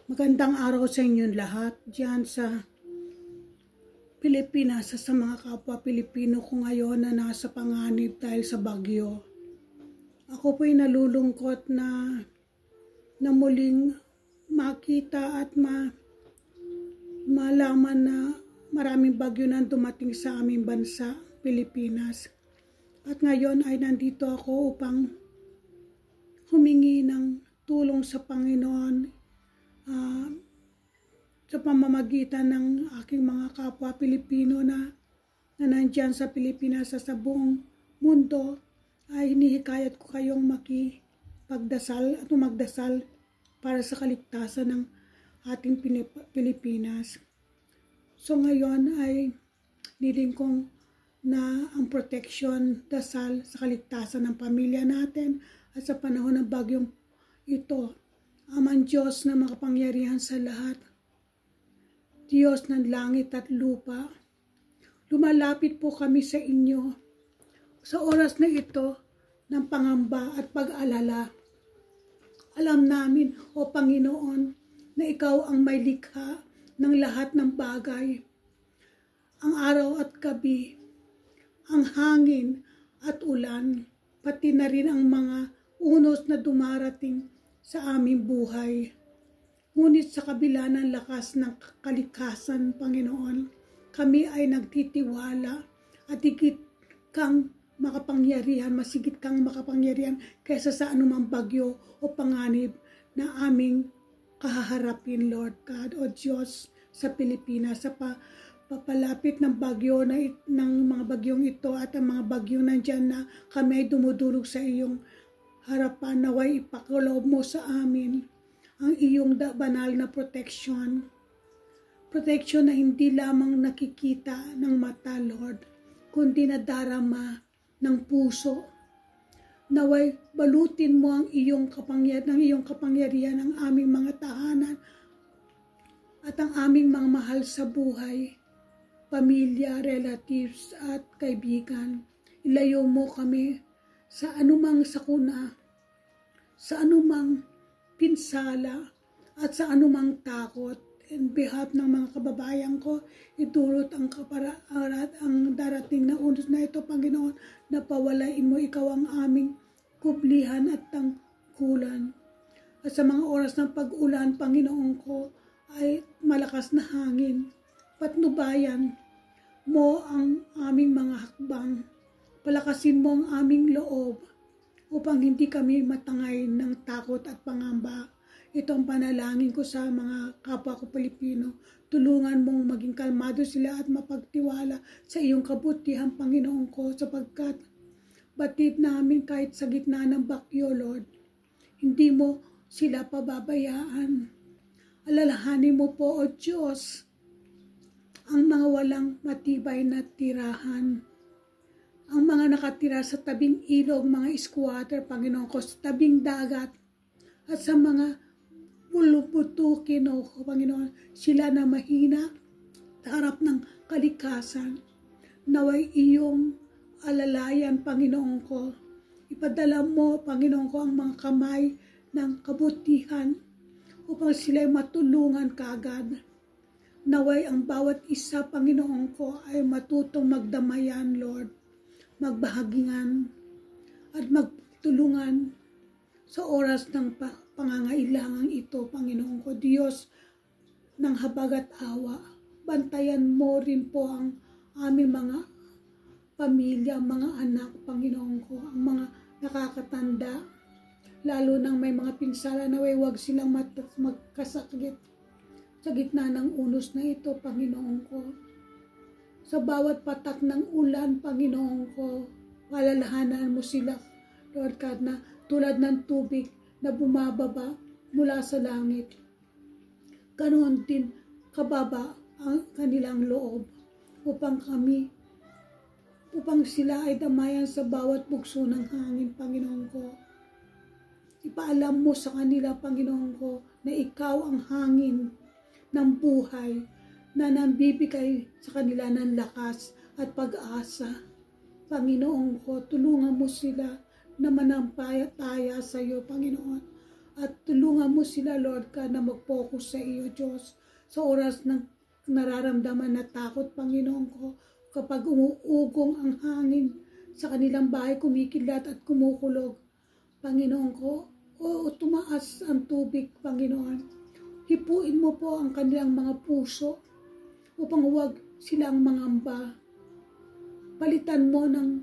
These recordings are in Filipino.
Magandang araw sa inyong lahat diyan sa Pilipinas, sa mga kapwa Pilipino ko ngayon na nasa panganib dahil sa bagyo. Ako po'y nalulungkot na muling makita at malaman na maraming bagyo na dumating sa aming bansa, Pilipinas. At ngayon ay nandito ako upang humingi ng tulong sa Panginoon sa pamamagitan ng aking mga kapwa Pilipino na nandyan sa Pilipinas sa buong mundo. Ay hinihikayat ko kayong makipagdasal at magdasal para sa kaligtasan ng ating Pilipinas. So ngayon ay niling kong na ang protection, dasal sa kaligtasan ng pamilya natin at sa panahon ng bagyong ito. Amang Diyos na makapangyarihan sa lahat, Diyos ng langit at lupa, lumalapit po kami sa inyo sa oras na ito ng pangamba at pag-alala. Alam namin, O Panginoon, na Ikaw ang may likha ng lahat ng bagay, ang araw at gabi, ang hangin at ulan, pati na rin ang mga unos na dumarating sa aming buhay. Ngunit sa kabila ng lakas ng kalikasan, Panginoon, kami ay nagtitiwala at higit kang makapangyarihan, masigit kang makapangyarihan kaysa sa anumang bagyo o panganib na aming kahaharapin, Lord God, o Diyos sa Pilipinas, sa papalapit ng bagyo ng mga bagyong ito at ang mga bagyong nandyan na kami ay dumudulog sa iyong harapan. Naway ipakuloob mo sa amin ang iyong banal na protection. Protection na hindi lamang nakikita ng mata, Lord, kundi nadarama ng puso. Naway balutin mo ang iyong kapangyarihan ang aming mga tahanan at ang aming mga mahal sa buhay, pamilya, relatives at kaibigan. Ilayo mo kami sa anumang sakuna, sa anumang pinsala, at sa anumang takot. In behalf ng mga kababayan ko, idulot ang darating na unos na ito, Panginoon, na pawalain mo. Ikaw ang aming kublihan at tangkulan. At sa mga oras ng pag-ulan, Panginoon ko, ay malakas na hangin. Patnubayan mo ang aming mga hakbang. Palakasin mo ang aming loob upang hindi kami matangay ng takot at pangamba. Ito ang panalangin ko sa mga kapwa ko Pilipino. Tulungan mong maging kalmado sila at mapagtiwala sa iyong kabutihan, Panginoon ko, sapagkat batid namin kahit sa gitna ng bagyo, Lord, hindi mo sila pababayaan. Alalahanin mo po, O Diyos, ang mga walang matibay na tirahan, ang mga nakatira sa tabing ilog, mga squatter, Panginoon ko, sa tabing dagat, at sa mga puluputukin, O Panginoon, sila na mahina sa harap ng kalikasan. Naway iyong alalayan, Panginoon ko. Ipadala mo, Panginoon ko, ang mga kamay ng kabutihan upang sila'y matulungan kagad. Naway ang bawat isa, Panginoon ko, ay matutong magdamayan, Lord, magbahagingan at magtulungan sa oras ng pangangailangan ito, Panginoon ko. Diyos ng habag at awa, bantayan mo rin po ang aming mga pamilya, mga anak, Panginoon ko, ang mga nakakatanda, lalo nang may mga pinsala na huwag silang magkasakit sa gitna ng unos na ito, Panginoon ko. Sa bawat patak ng ulan, Panginoon ko, palalahanan mo sila, Lord God, na tulad ng tubig na bumababa mula sa langit. Ganoon din kababa ang kanilang loob upang sila ay damayan sa bawat bugso ng hangin, Panginoon ko. Ipaalam mo sa kanila, Panginoon ko, na ikaw ang hangin ng buhay na nambibigay sa kanila ng lakas at pag-asa. Panginoon ko, tulungan mo sila na manampalataya sa iyo, Panginoon, At tulungan mo sila, Lord God, na mag-focus sa iyo, Diyos. Sa oras ng nararamdaman na takot, Panginoon ko, kapag umuugong ang hangin sa kanilang bahay, kumikilat at kumukulog, Panginoon ko, o tumaas ang tubig, Panginoon. Hipuin mo po ang kanilang mga puso upang huwag silang mangamba. Palitan mo ng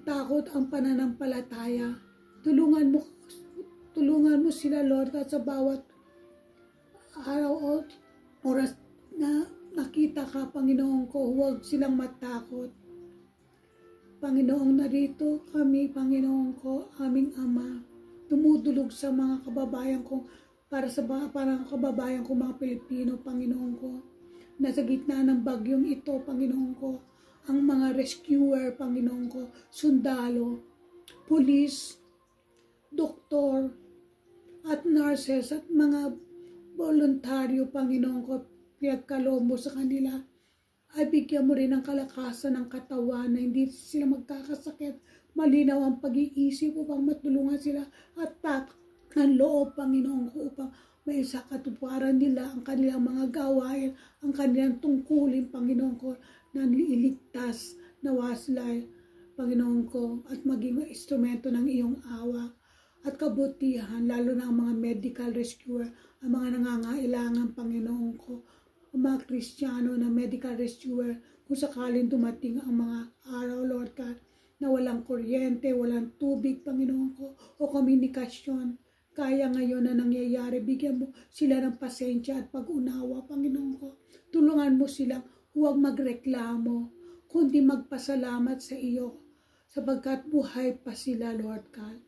takot ang pananampalataya. Tulungan mo sila, Lord, at sa bawat araw o oras na nakita ka, Panginoon ko, huwag silang matakot. Panginoong, narito kami, Panginoon ko, aming Ama, tumudulog sa mga kababayan ko, para kababayan ko, mga Pilipino, Panginoon ko, nasa gitna ng bagyong ito, Panginoon ko, ang mga rescuer, Panginoon ko, sundalo, pulis, doktor, at nurses, at mga voluntaryo, Panginoon ko, pinagkaloob mo sa kanila, ay bigyan mo rin ng kalakasan ng katawan na hindi sila magkakasakit, malinaw ang pag-iisip upang matulungan sila at ng loob, Panginoon ko, upang may sa katuparan nila ang kanilang mga gawain, ang kanilang tungkulin, Panginoon ko, na iligtas na waslay, Panginoon ko, at maging instrumento ng iyong awa at kabutihan, lalo na ang mga medical rescuer, ang mga nangangailangan, Panginoon ko, ang mga Kristiyano na medical rescuer, kung sakaling dumating ang mga araw, Lord God, na walang kuryente, walang tubig, Panginoon ko, o komunikasyon, kaya ngayon na nangyayari, bigyan mo sila ng pasensya at pag-unawa, Panginoon ko. Tulungan mo silang huwag magreklamo, kundi magpasalamat sa iyo, sapagkat buhay pa sila, Lord God.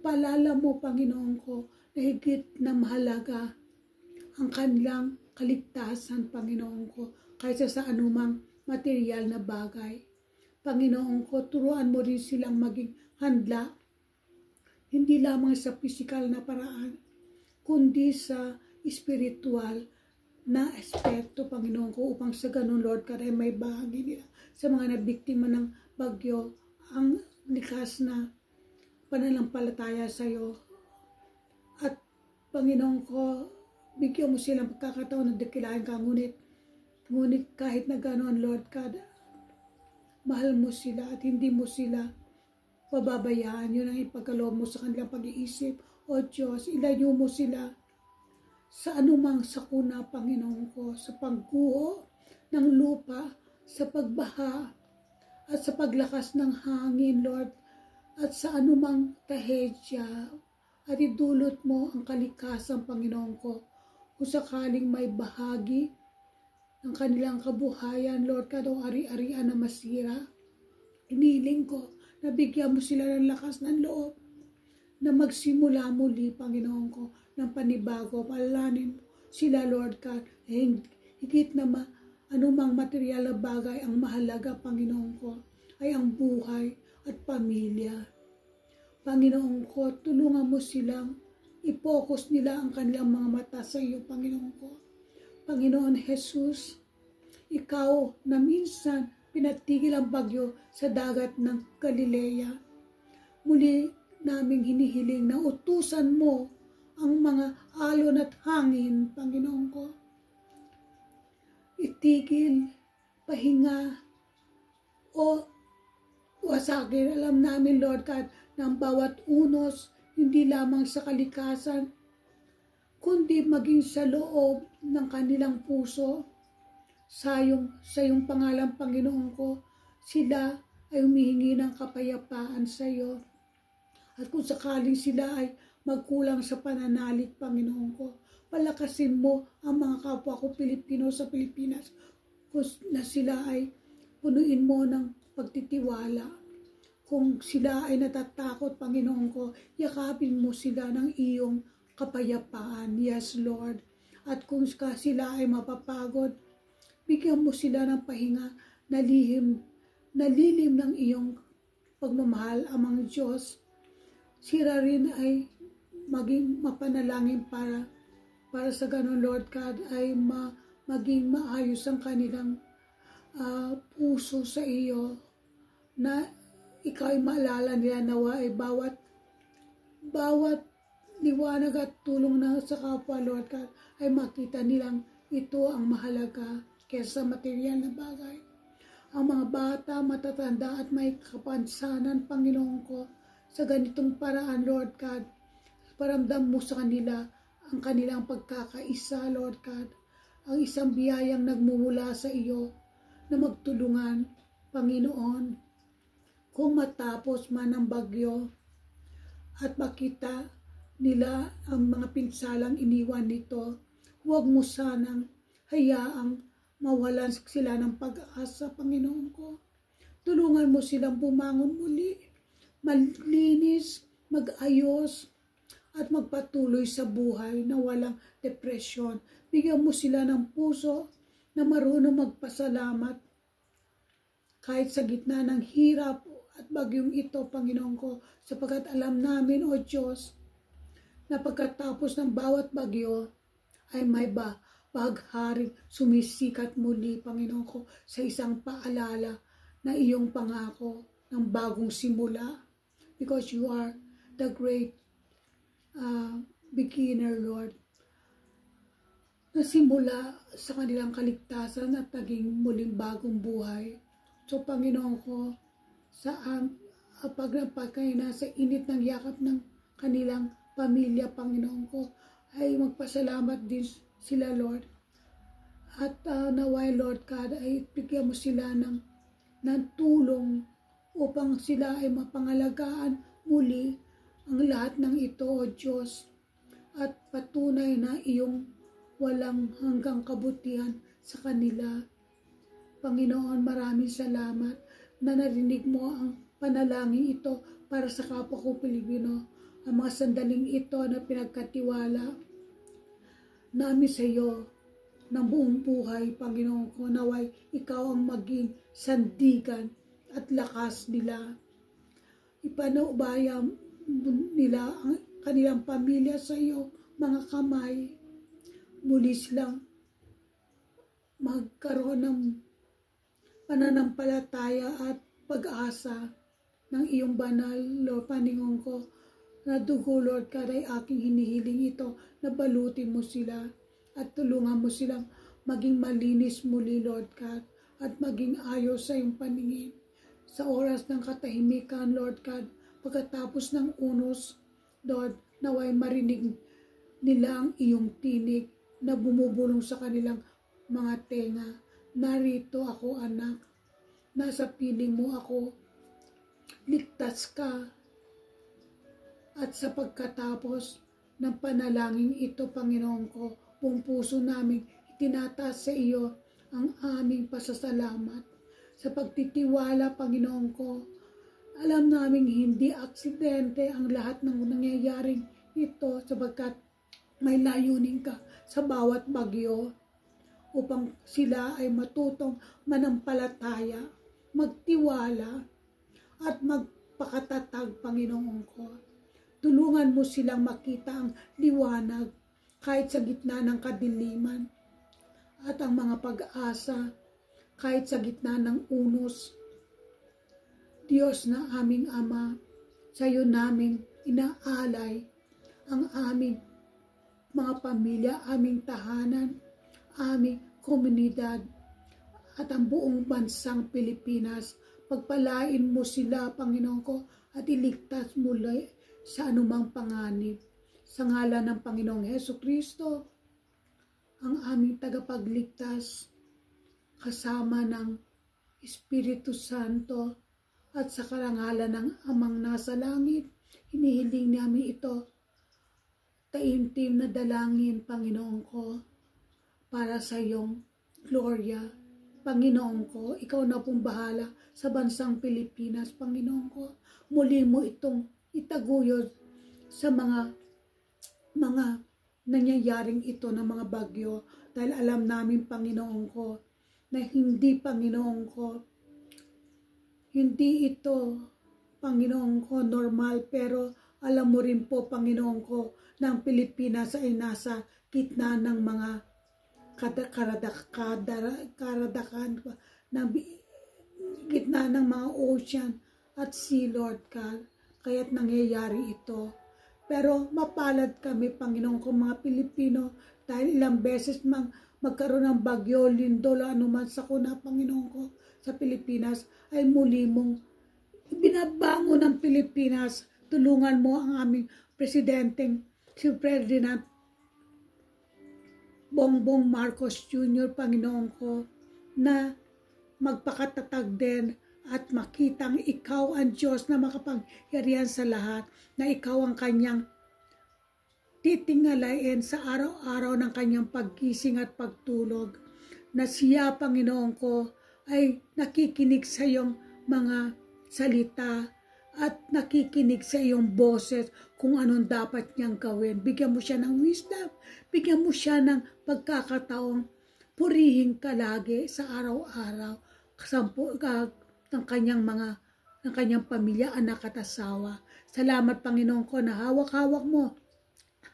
Ipaalala mo, Panginoon ko, na higit na mahalaga ang kanilang kaligtasan, Panginoon ko, kaysa sa anumang material na bagay. Panginoon ko, turuan mo rin silang maging handla, hindi lamang sa pisikal na paraan, kundi sa spiritual na aspekto, Panginoon ko, upang sa ganun, Lord God, ay may bahagi nila sa mga nabiktima ng bagyo, ang likas na pananampalataya sa iyo. At Panginoon ko, bigyan mo silang pagkakataon na dakilain ka, ngunit kahit na ganoon, Lord God, mahal mo sila at hindi mo sila pababayaan. Yun ang ipagkaloob mo sa kanilang pag-iisip. O Diyos, ilayo mo sila sa anumang sakuna, Panginoon ko, sa pagguho ng lupa, sa pagbaha, at sa paglakas ng hangin, Lord, at sa anumang trahedya, at idulot mo ang kalikasan, Panginoon ko, kung sakaling may bahagi ng kanilang kabuhayan, Lord God, o ari-arian na masira. Iniling ko na bigyan mo sila ng lakas ng loob na magsimula muli, Panginoon ko, ng panibago. Palalanin mo sila, Lord God, higit na anumang material na bagay ang mahalaga, Panginoon ko, ay ang buhay at pamilya. Panginoon ko, tulungan mo silang i-focus nila ang kanilang mga mata sa iyo, Panginoon ko. Panginoon Jesus, ikaw na minsan pinatigil ang bagyo sa dagat ng Galilea, muli naming hinihiling na utusan mo ang mga alon at hangin, Panginoon ko. Itigil, pahinga, o wasakin. Alam namin, Lord God, ng bawat unos, hindi lamang sa kalikasan, kundi maging sa loob ng kanilang puso. Sa iyong pangalan, Panginoon ko, sila ay humihingi ng kapayapaan sa iyo. At kung sakaling sila ay magkulang sa pananalig, Panginoon ko, palakasin mo ang mga kapwa ko Pilipino sa Pilipinas, kung na sila ay punuin mo ng pagtitiwala. Kung sila ay natatakot, Panginoon ko, yakapin mo sila ng iyong kapayapaan. Yes, Lord. At kung sila ay mapapagod, bigyan mo sila ng pahinga na lilim ng iyong pagmamahal, Amang Diyos. Sila rin ay maging mapanalangin para sa ganun, Lord God, ay maging maayos ang kanilang puso sa iyo, na ikaw ay maalala nila nawa ay bawat liwanag at tulong na sa kapwa, Lord God, ay makita nilang ito ang mahalaga kaysa material na bagay. Ang mga bata, matatanda at may kapansanan, Panginoon ko, sa ganitong paraan, Lord God, paramdam mo sa kanila ang kanilang pagkakaisa, Lord God, ang isang biyayang nagmumula sa iyo na magtulungan, Panginoon, kung matapos man ang bagyo at makita nila ang mga pinsalang iniwan nito, huwag mo sanang hayaang mawalan sila ng pag-asa, Panginoon ko. Tulungan mo silang bumangon muli, malinis, mag-ayos, at magpatuloy sa buhay na walang depresyon. Bigyan mo sila ng puso na marunong magpasalamat kahit sa gitna ng hirap at bagyong ito, Panginoon ko, sapagkat alam namin, O Diyos, na pagkatapos ng bawat bagyo ay may bagharing sumisikat muli, Panginoon ko, sa isang paalala na iyong pangako ng bagong simula, because you are the great beginner, Lord, na simula sa kanilang kaligtasan at naging muling bagong buhay. So, Panginoon ko, pag kayo nasa init ng yakap ng kanilang pamilya, Panginoon ko, ay magpasalamat din sila, Lord. At naway, Lord God, ay bigyan mo sila ng tulong upang sila ay mapangalagaan muli ang lahat ng ito, O Diyos, at patunay na iyong walang hanggang kabutihan sa kanila. Panginoon, maraming salamat na narinig mo ang panalangin ito para sa kapwa ko Pilipino. Ang mga sandaling ito na pinagkatiwala namin sa iyo ng buong buhay, Panginoon ko, naway ikaw ang maging sandigan at lakas nila. Ipanuubaya nila ang kanilang pamilya sa iyo, mga kamay. Muli silang magkaroon ng pananampalataya at pag-asa ng iyong banal, Lord, Panginoon ko, na dugo, Lord God, ay aking hinihiling ito, na balutin mo sila at tulungan mo silang maging malinis muli, Lord God, at maging ayos sa iyong paningin. Sa oras ng katahimikan, Lord God, pagkatapos ng unos, Lord, naway marinig nila ang iyong tinig na bumubulong sa kanilang mga tenga. Narito ako, anak, nasa piling mo ako, ligtas ka. At sa pagkatapos ng panalangin ito, Panginoon ko, buong puso namin itinataas sa iyo ang aming pasasalamat. Sa pagtitiwala, Panginoon ko, alam namin hindi aksidente ang lahat ng nangyayaring ito, sapagkat may layunin ka sa bawat bagyo upang sila ay matutong manampalataya, magtiwala at magpakatatag, Panginoon ko. Tulungan mo silang makita ang liwanag kahit sa gitna ng kadiliman at ang mga pag-asa kahit sa gitna ng unos. Diyos na aming Ama, sa iyo namin inaalay ang aming mga pamilya, aming tahanan, aming komunidad at ang buong bansang Pilipinas. Pagpalain mo sila, Panginoon ko, at iligtas muli sa anumang panganib. Sa ngalan ng Panginoong Hesukristo, ang aming tagapagligtas, kasama ng Espiritu Santo, at sa karangalan ng Amang nasa langit, hinihiling namin ito, taimtim na dalangin, Panginoon ko, para sa iyong gloria. Panginoon ko, ikaw na pong bahala sa bansang Pilipinas, Panginoon ko. Muli mo itong itaguyod sa mga nangyayaring ito ng mga bagyo, dahil alam namin, Panginoon ko, na hindi, Panginoon ko, hindi ito, Panginoon ko, normal, pero alam mo rin po, Panginoon ko, na ang Pilipinas ay nasa gitna ng mga karadakan ng gitna ng mga ocean at sea, Lord God. Kaya't nangyayari ito. Pero mapalad kami, Panginoon ko, mga Pilipino, dahil ilang beses magkaroon ng bagyo, lindol, anuman sakuna, Panginoon ko, sa Pilipinas, ay muli mong binabango ng Pilipinas. Tulungan mo ang aming presidenteng, si Ferdinand Bongbong Marcos Jr., Panginoon ko, na magpakatatag din at makitang ikaw ang Diyos na makapangyarihan sa lahat, na ikaw ang kanyang titingalain sa araw-araw ng kanyang paggising at pagtulog, na siya, Panginoon ko, ay nakikinig sa iyong mga salita at nakikinig sa iyong boses kung anong dapat niyang gawin. Bigyan mo siya ng wisdom, bigyan mo siya ng pagkakataong purihin ka lagi sa araw-araw ng kanyang pamilya, anak at asawa. Salamat, Panginoon ko, na hawak-hawak mo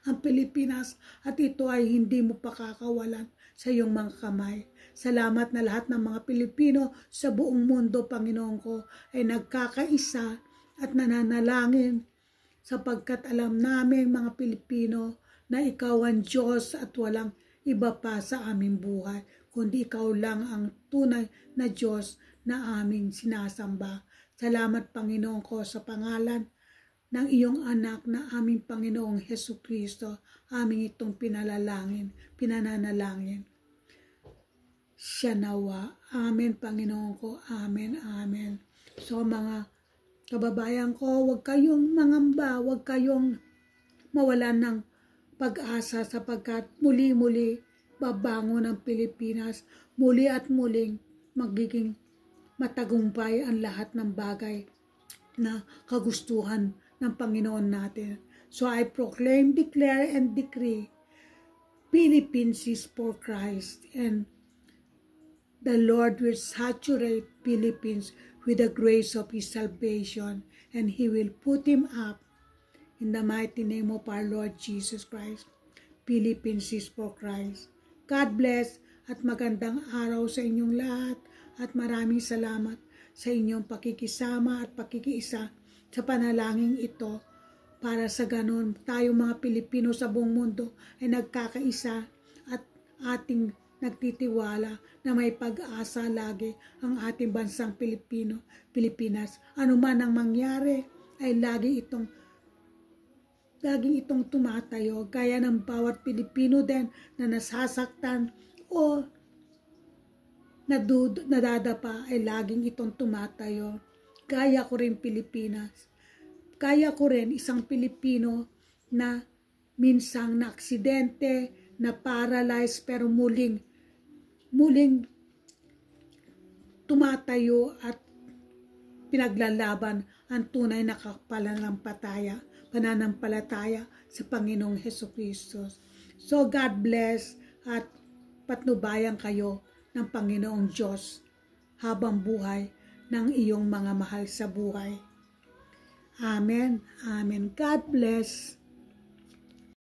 ang Pilipinas at ito ay hindi mo pakakawalan sa iyong mga kamay. Salamat na lahat ng mga Pilipino sa buong mundo, Panginoon ko, ay nagkakaisa at nananalangin sapagkat alam namin, mga Pilipino, na ikaw ang Diyos at walang iba pa sa aming buhay, kundi ikaw lang ang tunay na Diyos na aming sinasamba. Salamat, Panginoon ko, sa pangalan ng iyong anak na aming Panginoong Hesukristo, aming itong pinananalangin. Siya nawa. Amen, Panginoon ko. Amen, amen. So mga kababayan ko, huwag kayong mangamba, huwag kayong mawalan ng pag-asa sapagkat muli-muli babangon ang Pilipinas, muli at muling magiging matagumpay ang lahat ng bagay na kagustuhan ng Panginoon natin. So I proclaim, declare, and decree, Philippines is for Christ, and the Lord will saturate Philippines with the grace of His salvation, and He will put him up in the mighty name of our Lord Jesus Christ. Philippines is for Christ. God bless at magandang araw sa inyong lahat at maraming salamat sa inyong pakikisama at pakikiisa sa panalangin ito para sa ganon tayo mga Pilipino sa buong mundo ay nagkakaisa at ating nagtitiwala na may pag-asa lagi ang ating bansang Pilipinas. Ano man ang mangyari ay laging itong tumatayo, gaya ng bawat Pilipino din na nasasaktan o nadadapa ay laging itong tumatayo. Gaya ko rin Pilipinas. Gaya ko rin isang Pilipino na minsang na aksidente, na paralyzed, pero muling tumatayo at pinaglalaban ang tunay na pananampalataya sa Panginoong Hesukristo. So God bless at patnubayan kayo ng Panginoong Diyos habang buhay ng iyong mga mahal sa buhay. Amen. Amen. God bless.